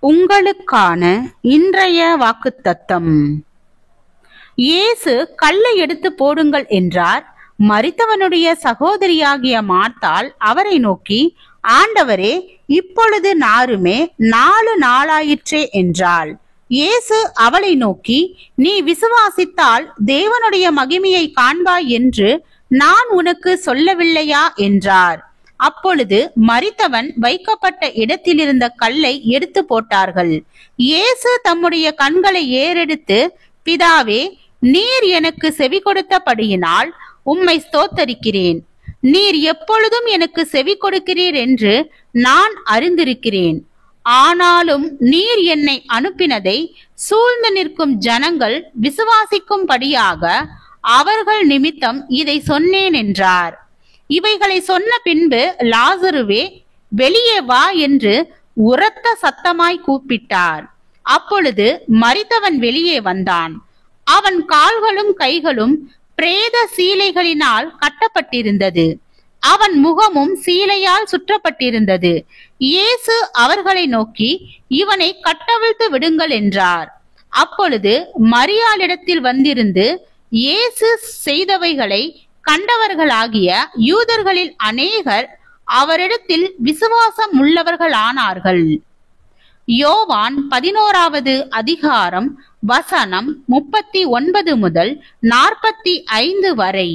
உங்களுக்கான இன்றைய வாக்குத்தத்தம். இயேசு கல்லை எடுத்து போடுங்கள் என்றார். மரித்தவனுடைய சகோதரியாகிய மார்த்தாள் அவரை நோக்கி, ஆண்டவரே, இப்பொழுது நாருமே 4 நாளாயிற்றே என்றாள். இயேசு அவளை நோக்கி, நீ விசுவாசித்தால் தேவனுடைய மகிமையை காண்பாய் என்று நான் உனக்கு சொல்லவில்லையா என்றார். அப்பொழுது மரித்தவன் வைக்கப்பட்ட இடத்திலிருந்த கல்லை எடுத்து போட்டார்கள். இயேசு தம்முடைய கண்களை ஏறெடுத்து, பிதாவே, நீர் எனக்கு செவி கொடுத்தபடியினால் உம்மை ஸ்தோத்தரிக்கிறேன். நீர் எப்பொழுதும் எனக்கு செவி கொடுக்கிறீர் என்று நான் அறிந்திருக்கிறேன். ஆனாலும் நீர் என்னை அனுப்பினதை சூழ்ந்து நிற்கும் ஜனங்கள் விசுவாசிக்கும்படியாக அவர்கள் நிமித்தம் இதை சொன்னேன் என்றார். இவைகளை சொன்ன பின்பு, லாசருவே, வெளியே வா என்று உரத்த சத்தமாய் கூப்பிட்டார். அப்பொழுது மரித்தவன் வெளியே வந்தான். அவன் கால்களும் கைகளும் பிரேத சீலைகளினால் கட்டப்பட்டிருந்தது. அவன் முகமும் சீலையால் சுற்றப்பட்டிருந்தது. இயேசு அவர்களை நோக்கி, இவனை கட்டவிழ்த்து விடுங்கள் என்றார். அப்பொழுது மரியாளிடத்தில் வந்திருந்து இயேசு செய்தவைகளை கண்டவர்களாகிய யூதர்களில் அநேகர் அவரிடத்தில் விசுவாசம் உள்ளவர்களானார்கள். யோவான் 11வது அதிகாரம் வசனம் 39 முதல் 45 வரை.